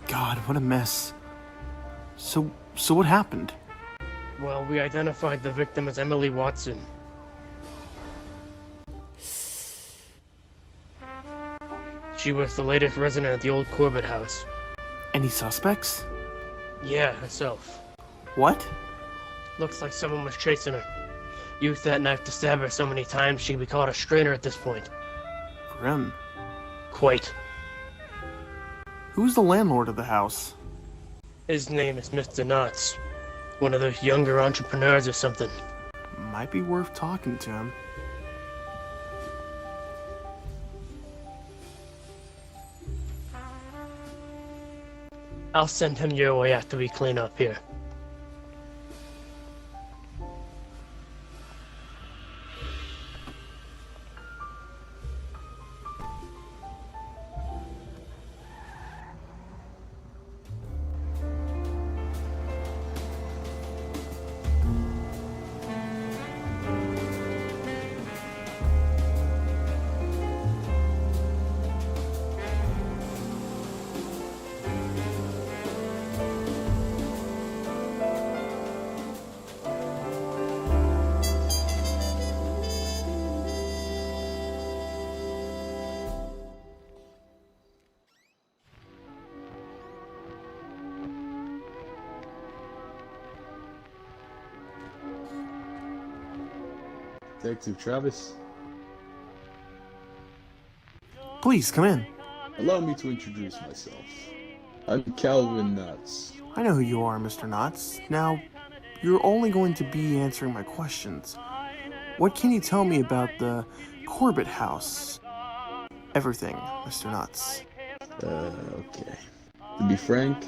God, what a mess. So what happened? Well, we identified the victim as Emily Watson. She was the latest resident at the old Corbett house. Any suspects? Yeah, herself. What? Looks like someone was chasing her. Used that knife to stab her so many times she'd be called a strainer at this point. Grim. Quite. Who's the landlord of the house? His name is Mr. Knotts. One of those younger entrepreneurs or something. Might be worth talking to him. I'll send him your way after we clean up here. Detective Travis. Please, come in. Allow me to introduce myself. I'm Calvin Knotts. I know who you are, Mr. Knotts. Now, you're only going to be answering my questions. What can you tell me about the Corbett house? Everything, Mr. Knotts. Okay. To be frank,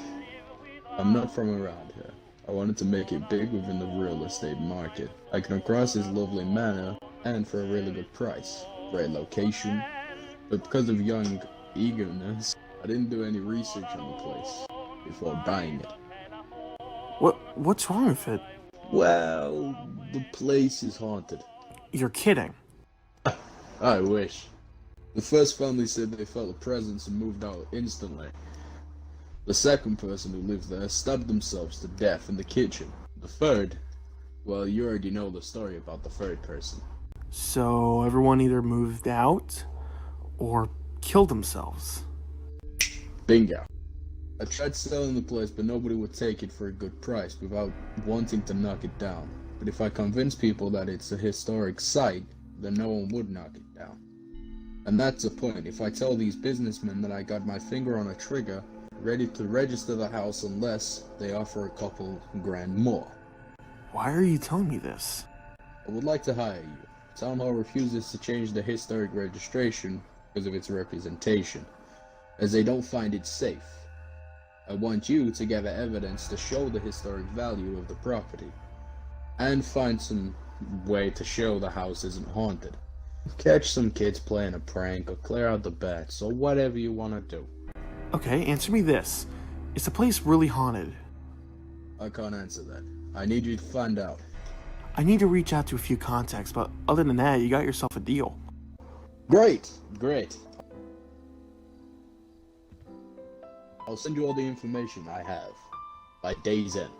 I'm not from around here. I wanted to make it big within the real estate market. I came across this lovely manor, and for a really good price. Great location. But because of young eagerness, I didn't do any research on the place before buying it. What's wrong with it? Well, the place is haunted. You're kidding. I wish. The first family said they felt a presence and moved out instantly. The second person who lived there stabbed themselves to death in the kitchen. The third, well, you already know the story about the third person. So everyone either moved out or killed themselves. Bingo. I tried selling the place, but nobody would take it for a good price without wanting to knock it down. But if I convince people that it's a historic site, then no one would knock it down. And that's the point. If I tell these businessmen that I got my finger on a trigger, ready to register the house unless they offer a couple grand more. Why are you telling me this? I would like to hire you. Town Hall refuses to change the historic registration because of its representation, as they don't find it safe. I want you to gather evidence to show the historic value of the property, and find some way to show the house isn't haunted. Catch some kids playing a prank, or clear out the bats, or whatever you want to do. Okay, answer me this. Is the place really haunted? I can't answer that. I need you to find out. I need to reach out to a few contacts, but other than that, you got yourself a deal. Great. I'll send you all the information I have by day's end.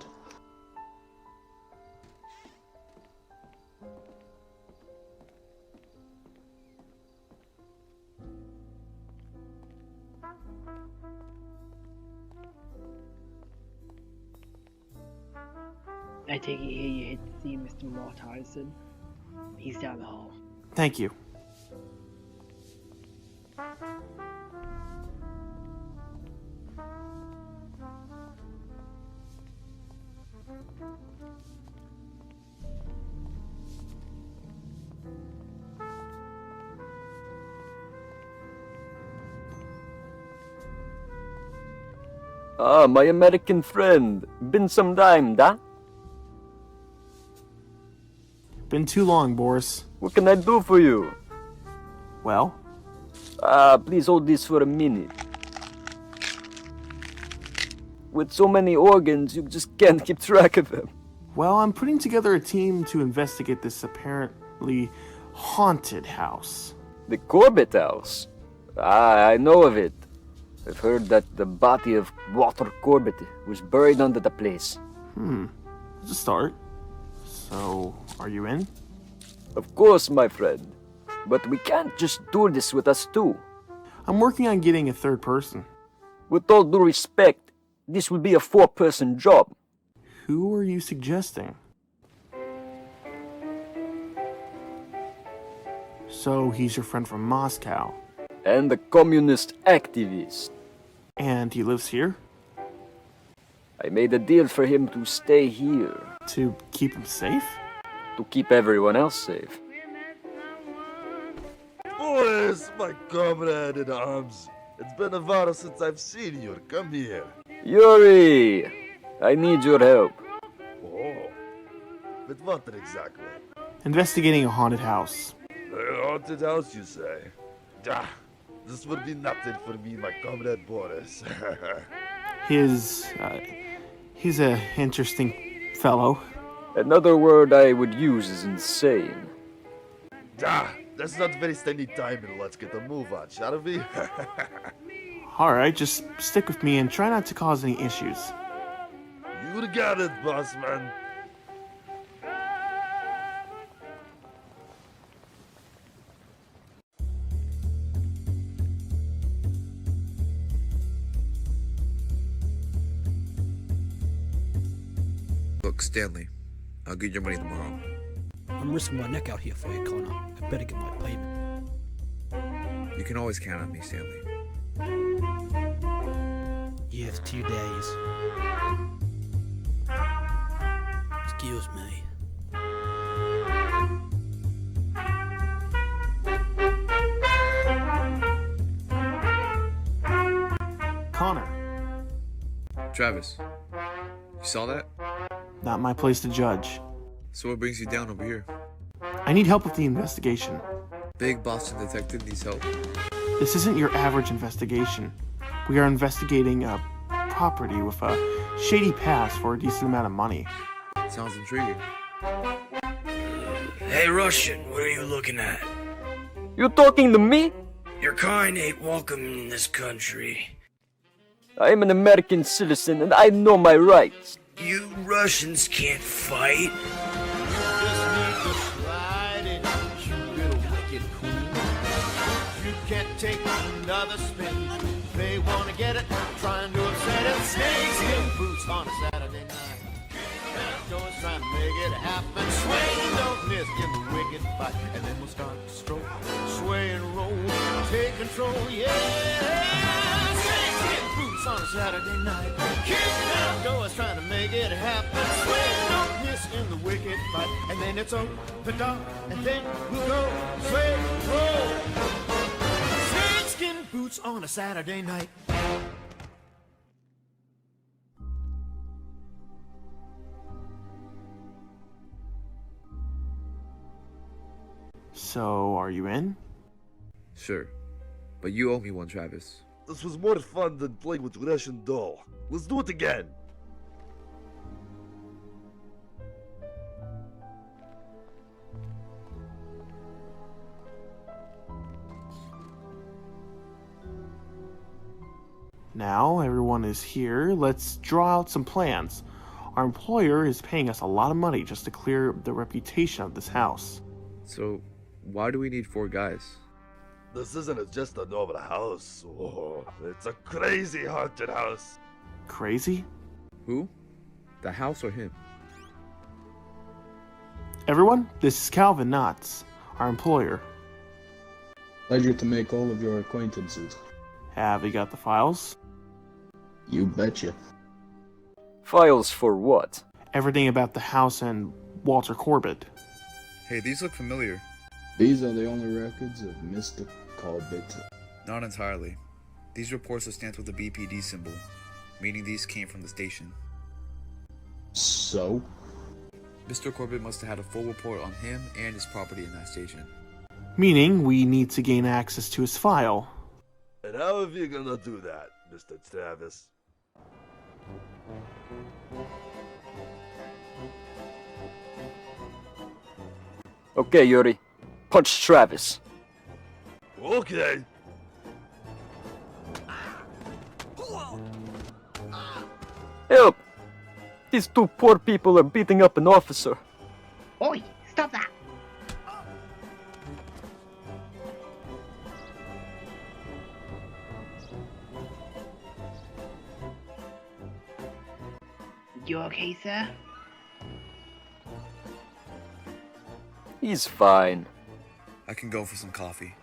I take it here you hit to see Mr. Mortensen. He's down the hall. Thank you. Ah, my American friend. Been some time, da? Been too long, Boris. What can I do for you? Well, Please hold this for a minute. With so many organs, you just can't keep track of them. I'm putting together a team to investigate this apparently haunted house. The Corbett house? I know of it. I've heard that the body of Walter Corbett was buried under the place. It's a start. So, are you in? Of course, my friend. But we can't just do this with us two. I'm working on getting a third person. With all due respect, this will be a 4-person job. Who are you suggesting? So, he's your friend from Moscow. And a communist activist. And he lives here? I made a deal for him to stay here. To keep him safe? To keep everyone else safe. Boris, my comrade in arms. It's been a while since I've seen you. Come here. Yuri! I need your help. Oh. With what exactly? Investigating a haunted house. A haunted house, you say? Ah, this would be nothing for me, my comrade Boris. He's a interesting fellow. Another word I would use is insane. Ah, let's not waste any time and let's get a move on, shall we? Alright, just stick with me and try not to cause any issues. You got it, boss man. Look, Stanley, I'll get your money tomorrow. I'm risking my neck out here for you, Connor. I better get my payment. You can always count on me, Stanley. You have 2 days. Excuse me. Connor. Travis, you saw that? Not my place to judge. So what brings you down over here? I need help with the investigation. Big Boston detective needs help. This isn't your average investigation. We are investigating a property with a shady past for a decent amount of money. Sounds intriguing. Hey, Russian, what are you looking at? You talking to me? Your kind ain't welcome in this country. I am an American citizen and I know my rights. You Russians can't fight. You can't take another spin. They wanna get it, trying to upset it. Snakes in boots on a Saturday night. Going trying to make it happen. Swing, don't miss in the wicked fight. And then we'll start to stroke, sway and roll, take control, yeah. Snakes in boots on a Saturday night. Kicking out doors trying to make it happen. Swing, don't miss in the wicked fight. And then it's open up, and then we'll go, sway, roll. Snakeskin boots on a Saturday night. So, are you in? Sure. But you owe me one, Travis. This was more fun than playing with Russian doll. Let's do it again. Now everyone is here, let's draw out some plans. Our employer is paying us a lot of money just to clear the reputation of this house. So, why do we need 4 guys? This isn't just a normal house. Oh, it's a crazy haunted house. Crazy? Who? The house or him? Everyone, this is Calvin Knotts, our employer. Pleasure to make all of your acquaintances. Have you got the files? You betcha. Files for what? Everything about the house and Walter Corbett. Hey, these look familiar. These are the only records of Mr. Corbett. Not entirely. These reports are stamped with the BPD symbol, meaning these came from the station. So? Mr. Corbett must have had a full report on him and his property in that station. Meaning we need to gain access to his file. And how are you gonna do that, Mr. Travis? Okay, Yuri. Punch Travis. Okay. Help! These 2 poor people are beating up an officer. Oi, stop that! You okay, sir? He's fine. I can go for some coffee.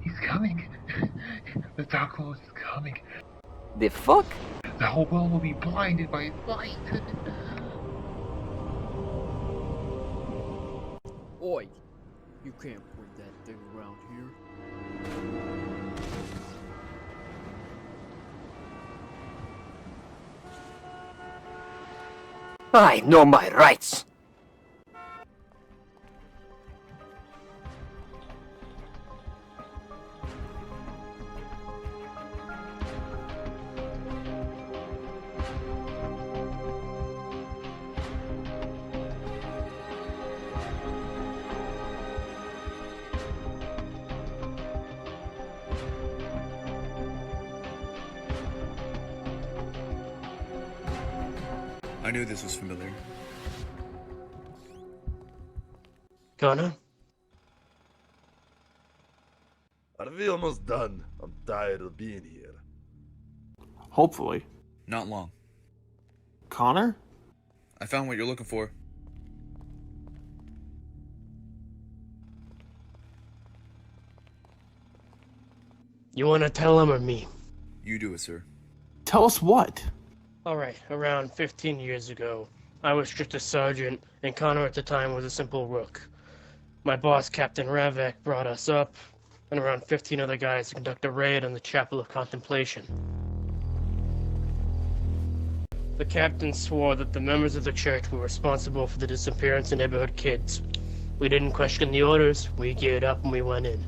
He's coming. The Dark Lord is coming. The fuck? The whole world will be blinded by his light. Oi! You can't bring that thing around here. I know my rights. I knew this was familiar. Connor? Are we almost done? I'm tired of being here. Hopefully. Not long. Connor? I found what you're looking for. You wanna tell him or me? You do it, sir. Tell us what? Alright, around 15 years ago, I was just a sergeant, and Connor at the time was a simple rook. My boss, Captain Ravek, brought us up, and around 15 other guys to conduct a raid on the Chapel of Contemplation. The captain swore that the members of the church were responsible for the disappearance of neighborhood kids. We didn't question the orders, we geared up and we went in.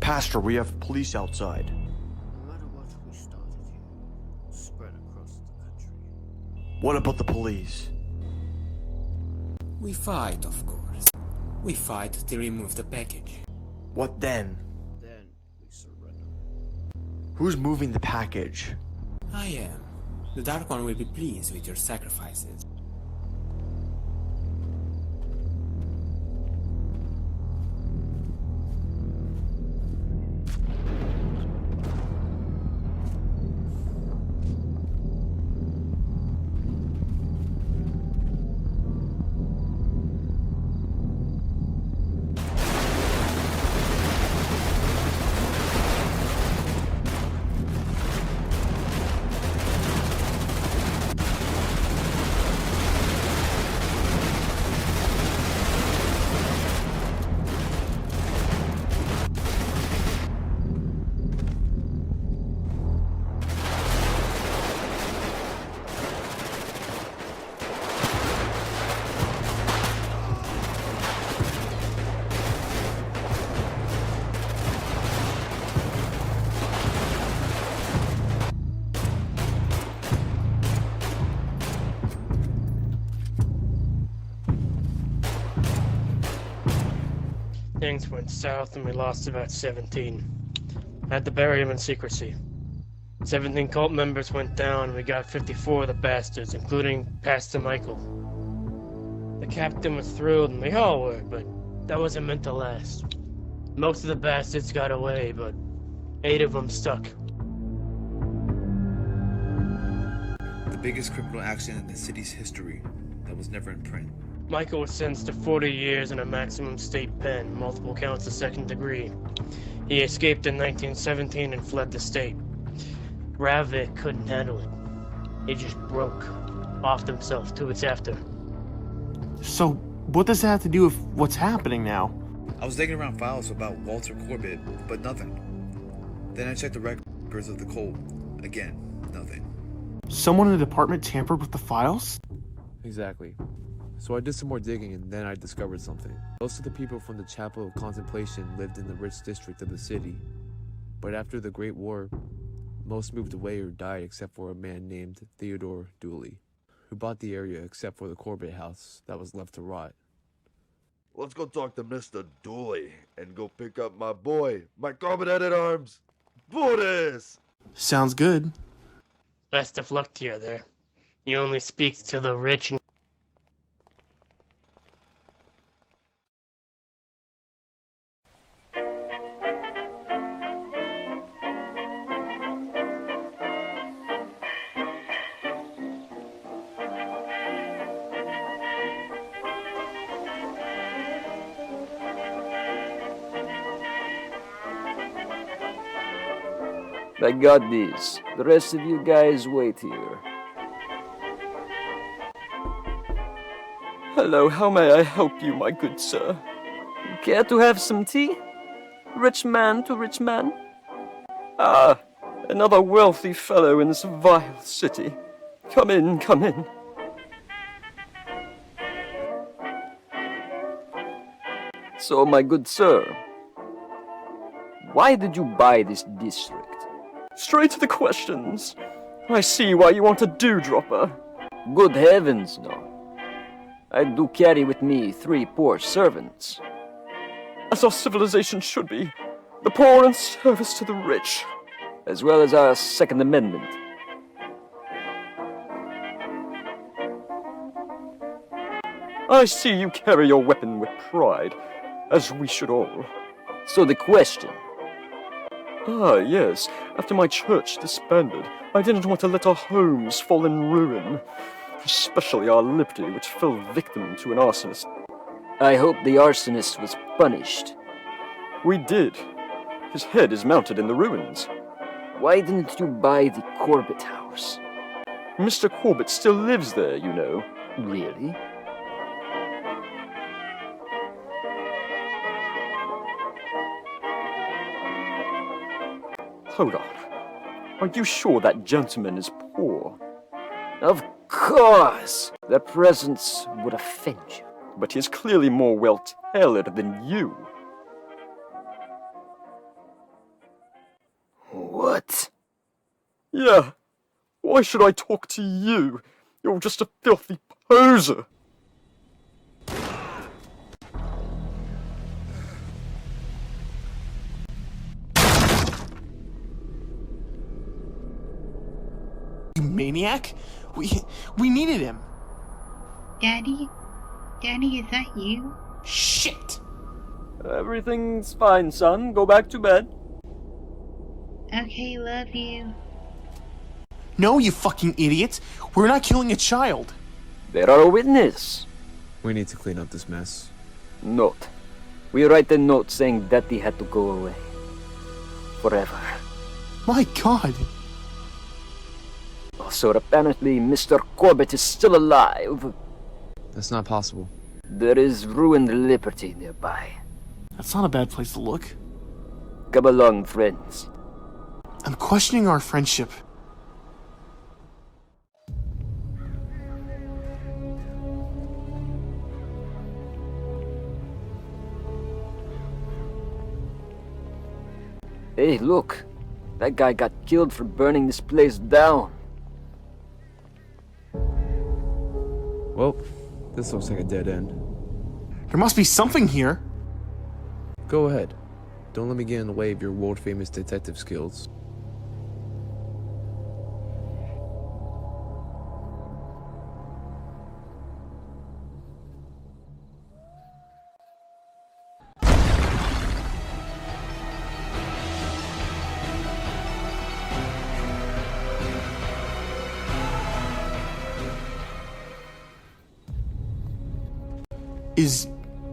Pastor, we have police outside. No matter what we started here, spread across the country. What about the police? We fight, of course. We fight to remove the package. What then? Then we surrender. Who's moving the package? I am. The Dark One will be pleased with your sacrifices. Things went south and we lost about 17. I had to bury him in secrecy. 17 cult members went down and we got 54 of the bastards, including Pastor Michael. The captain was thrilled and we all were, but that wasn't meant to last. Most of the bastards got away, but 8 of them stuck. The biggest criminal accident in the city's history that was never in print. Michael was sentenced to 40 years in a maximum state pen, multiple counts of second degree. He escaped in 1917 and fled the state. Ravik couldn't handle it. He just broke, offed himself 2 weeks after. So, what does that have to do with what's happening now? I was digging around files about Walter Corbett, but nothing. Then I checked the records of the cult. Again, nothing. Someone in the department tampered with the files? Exactly. So I did some more digging and then I discovered something. Most of the people from the Chapel of Contemplation lived in the rich district of the city. But after the Great War, most moved away or died except for a man named Theodore Dooley, who bought the area except for the Corbett house that was left to rot. Let's go talk to Mr. Dooley and go pick up my boy, my Corbett-headed arms, Boris! Sounds good. Best of luck to you there. You only speak to the rich and I got these. The rest of you guys wait here. Hello, how may I help you, my good sir? Care to have some tea? Rich man to rich man? Ah, another wealthy fellow in this vile city. Come in, come in. So, my good sir, why did you buy this district? Straight to the questions. I see why you want a dewdropper. Good heavens, no. I do carry with me 3 poor servants. As our civilization should be. The poor in service to the rich. As well as our Second Amendment. I see you carry your weapon with pride, as we should all. So the question. Ah, yes. After my church disbanded, I didn't want to let our homes fall in ruin. Especially our liberty, which fell victim to an arsonist. I hope the arsonist was punished. We did. His head is mounted in the ruins. Why didn't you buy the Corbett house? Mr. Corbett still lives there, you know. Really? Hold on. Are you sure that gentleman is poor? Of course! Their presence would offend you. But he is clearly more well-tailored than you. What? Yeah. Why should I talk to you? You're just a filthy poser. You maniac? We needed him. Daddy? Daddy, is that you? Shit! Everything's fine, son. Go back to bed. Okay, love you. No, you fucking idiot! We're not killing a child! There are a witness. We need to clean up this mess. Note. We write a note saying Daddy had to go away. Forever. My god! So apparently Mr. Corbett is still alive. That's not possible. There is ruined liberty nearby. That's not a bad place to look. Come along, friends. I'm questioning our friendship. Hey, look. That guy got killed for burning this place down. Well, this looks like a dead end. There must be something here. Go ahead. Don't let me get in the way of your world-famous detective skills.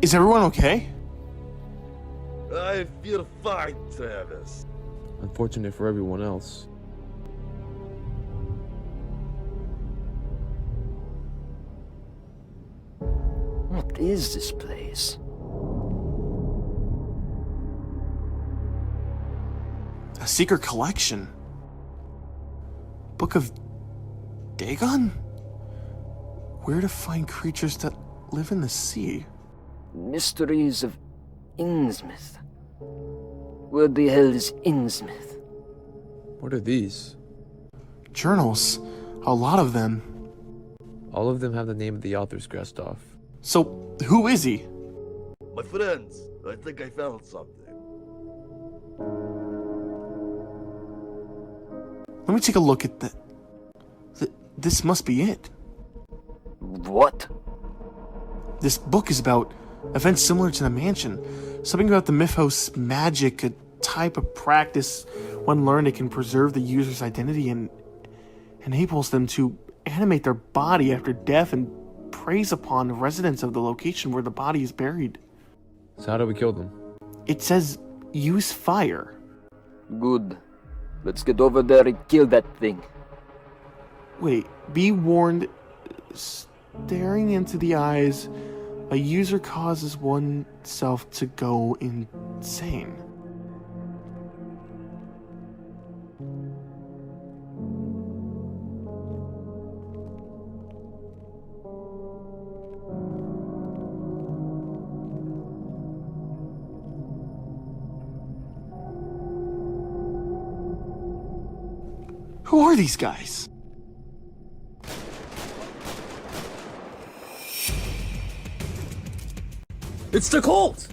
Is everyone okay? I feel fine, Travis. Unfortunate for everyone else. What is this place? A secret collection? Book of Dagon? Where to find creatures that live in the sea? Mysteries of Innsmouth. Where the hell is Innsmouth? What are these? Journals. A lot of them. All of them have the name of the author scratched off. So, who is he? My friends, I think I found something. Let me take a look at that. This must be it. What? This book is about events similar to the mansion. Something about the mythos magic, a type of practice when learned it can preserve the user's identity and enables them to animate their body after death and preys upon the residents of the location where the body is buried. So how do we kill them? It says, use fire. Good. Let's get over there and kill that thing. Wait, be warned, staring into the eyes, a user causes oneself to go insane. Who are these guys? It's the cult!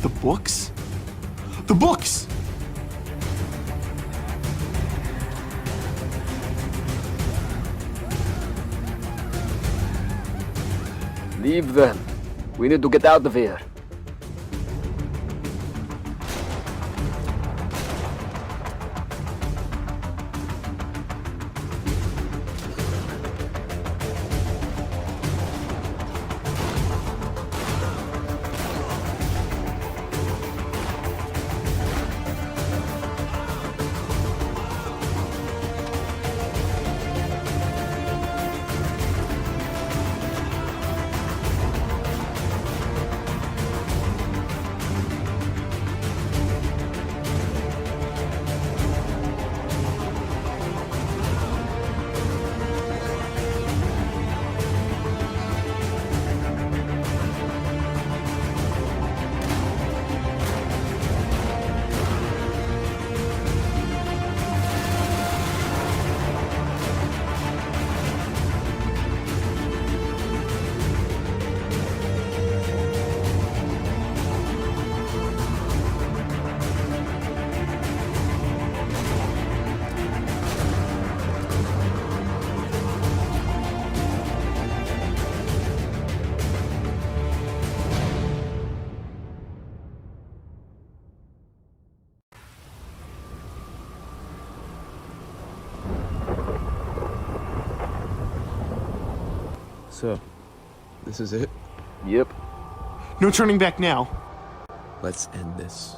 The books? The books! Leave them. We need to get out of here. So, this is it? Yep. No turning back now. Let's end this.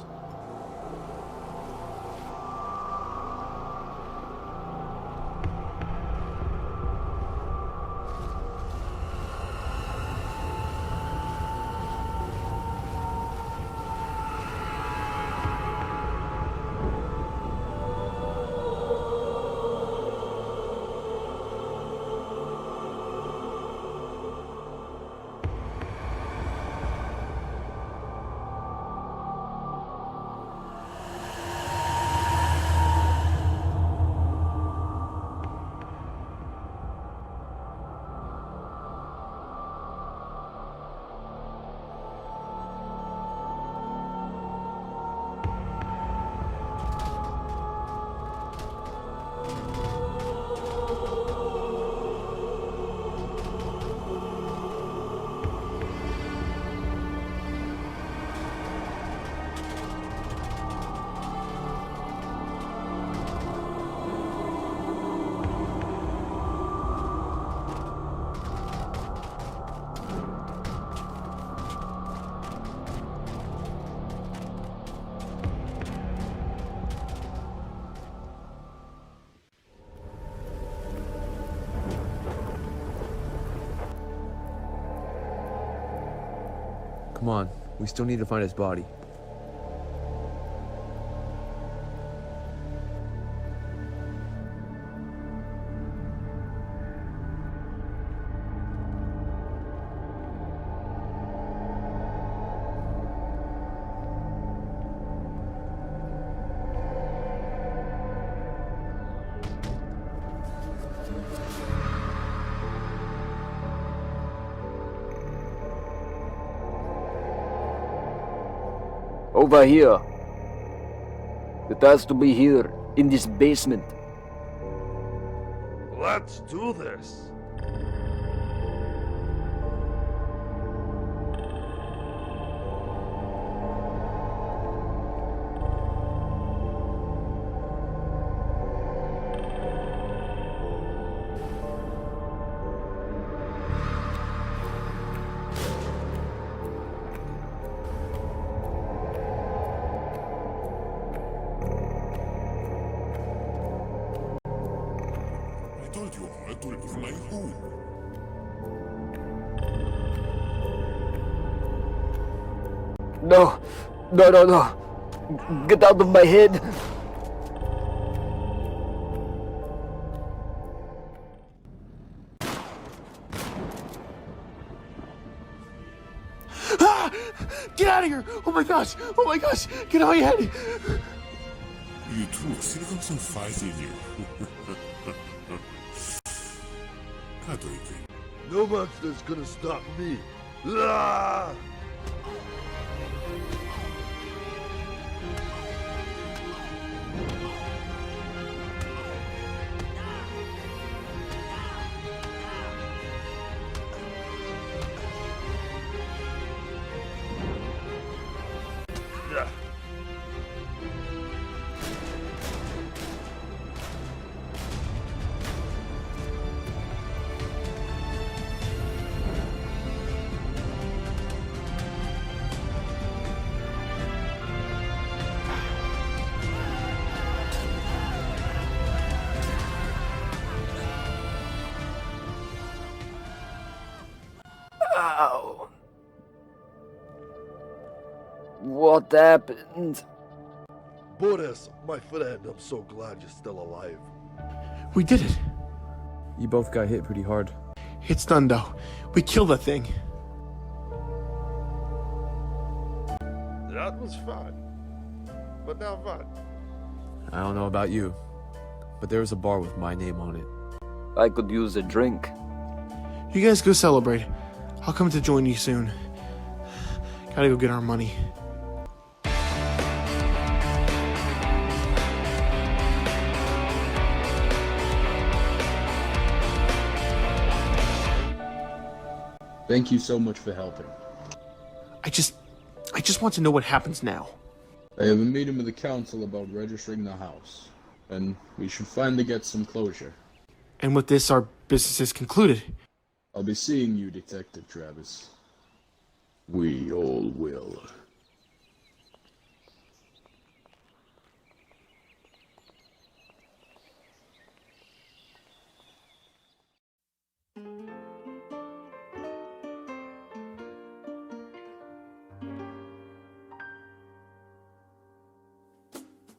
Come on, we still need to find his body. Over here. It has to be here, in this basement. Let's do this. No. Get out of my head. Ah! Get out of here! Oh my gosh! Get out of my head! You too still got some fight in you. How do you think? No monster's gonna stop me. Ah! Ow. What happened? Boris, my friend, I'm so glad you're still alive. We did it. You both got hit pretty hard. It's done though. We killed the thing. That was fun. But now what? I don't know about you, but there was a bar with my name on it. I could use a drink. You guys go celebrate. I'll come to join you soon. Gotta go get our money. Thank you so much for helping. I just want to know what happens now. I have a meeting with the council about registering the house, and we should finally get some closure. And with this, our business is concluded. I'll be seeing you, Detective Travis. We all will.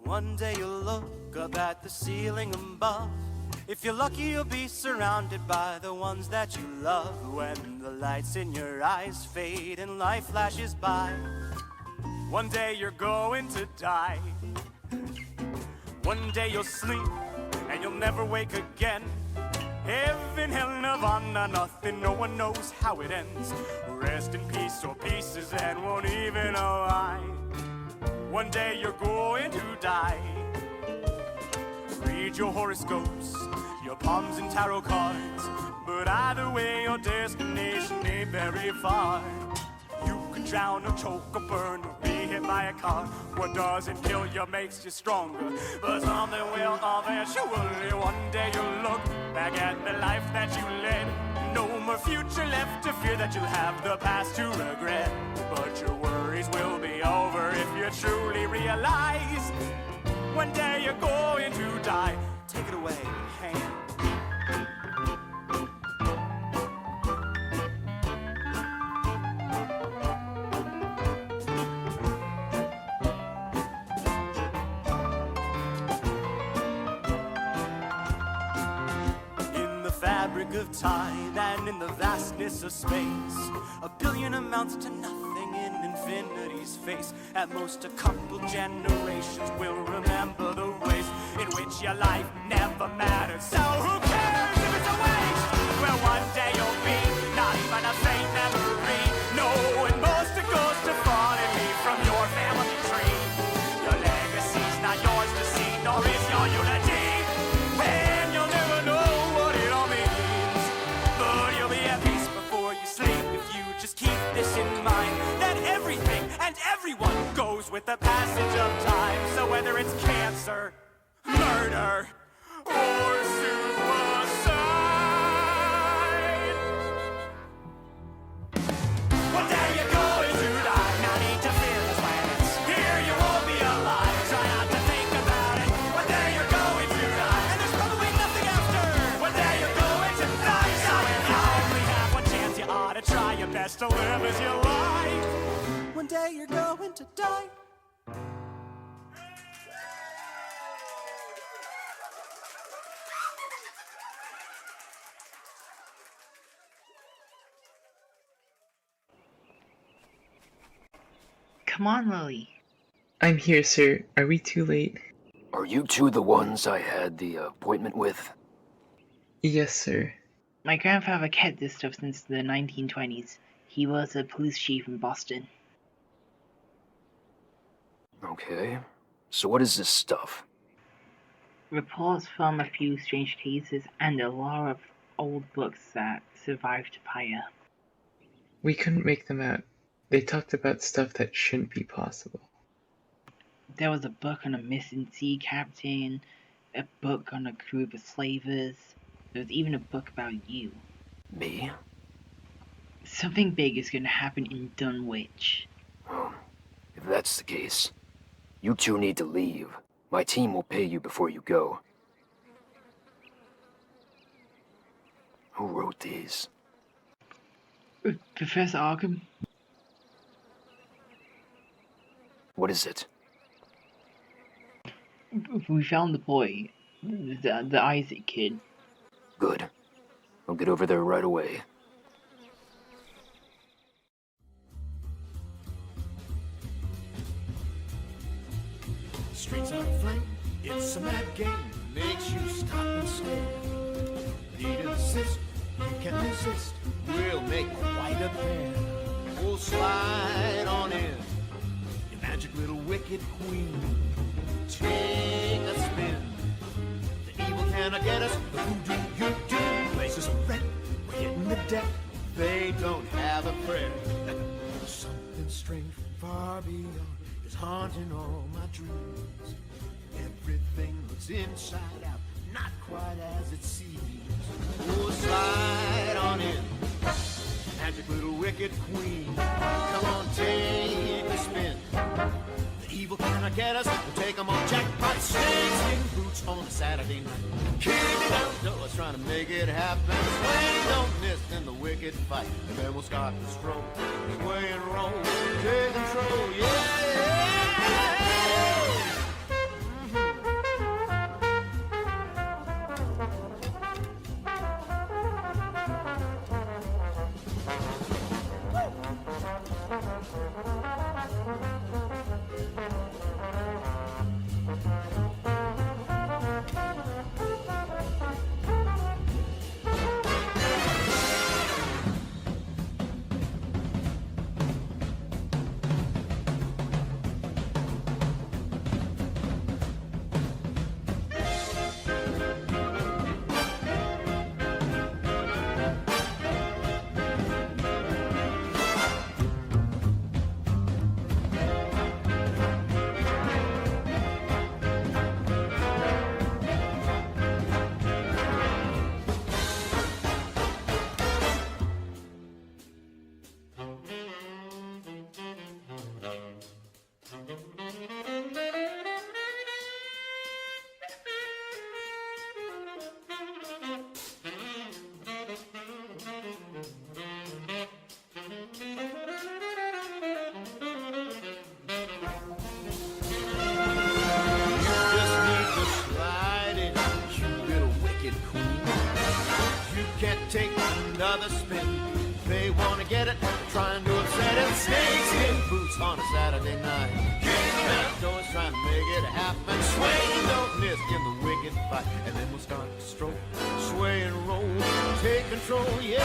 One day you'll look up at the ceiling above. If you're lucky, you'll be surrounded by the ones that you love. When the lights in your eyes fade and life flashes by, one day you're going to die. One day you'll sleep and you'll never wake again. Heaven, hell, nirvana, nothing, no one knows how it ends. Rest in peace or pieces and won't even know why. One day you're going to die. Read your horoscopes, your palms and tarot cards, but either way your destination ain't very far. You could drown or choke or burn or be hit by a car. What doesn't kill you makes you stronger, but something will eventually. One day you'll look back at the life that you led. No more future left to fear, that you'll have the past to regret. But your worries will be over if you truly realize one day you're going to die. Take it away, hand. fabric of time and in the vastness of space. A billion amounts to nothing in infinity's face. At most a couple generations will remember the ways in which your life never mattered. So who cares if it's a waste? Well, one day you'll be not even a faint memory. No, and most it goes to falling me from your family tree. Your legacy's not yours to see, nor is your unity. And you'll never know what it all means. But you'll be at peace before you sleep if you just keep this in mind, that everything and everyone goes with the passage of time. So whether it's cancer, murder, or suicide, one day you're going to die. No need to fear the planets. Here you won't be alive. Try not to think about it. One day you're going to die, and there's probably nothing after. One day you're going to die. So if you only have one chance, you ought to try your best to live as you like. One day you're going to die. Come on, Lily. I'm here, sir. Are we too late? Are you two the ones I had the appointment with? Yes, sir. My grandfather kept this stuff since the 1920s. He was a police chief in Boston. Okay. So what is this stuff? Reports from a few strange cases and a lot of old books that survived fire. We couldn't make them out. They talked about stuff that shouldn't be possible. There was a book on a missing sea captain, a book on a crew of slavers. There was even a book about you. Me? Something big is going to happen in Dunwich. Oh, if that's the case, you two need to leave. My team will pay you before you go. Who wrote these? Professor Arkham? What is it? We found the boy. The Isaac kid. Good. I'll get over there right away. Streets are aflame, it's a mad game, makes you stop and stare. Need an assist, you can resist, we'll make quite a pair. We'll slide on in, your magic little wicked queen. Take a spin, the evil cannot get us, the voodoo you do. Places are red, we're hitting the deck, they don't have a prayer. Something strange from far beyond is haunting all my dreams. Everything looks inside out, not quite as it seems. Oh, slide on in, magic little wicked queen. Come on, take a spin. The evil cannot get us, we'll take them on jackpot. Snakeskin boots on a Saturday night. Keep it down, doors trying to make it happen. Swing, don't miss in the wicked fight. And then we'll start to stroll, sway and roll, take control, yeah. get it, trying to upset it. Snakeskin boots on a Saturday night. Kicking out doors, trying to make it happen. Swing, don't miss in the wicked fight. And then we'll start to stroke, sway and roll, take control, yeah.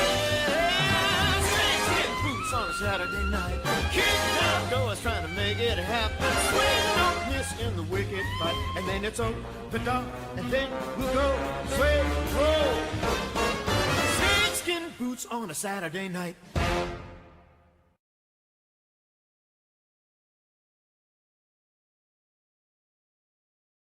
Snakeskin boots on a Saturday night. Kicking out doors, trying to make it happen. Swing, don't miss in the wicked fight. And then it's open up, and then we'll go, sway, roll. Snakeskin boots on a Saturday night.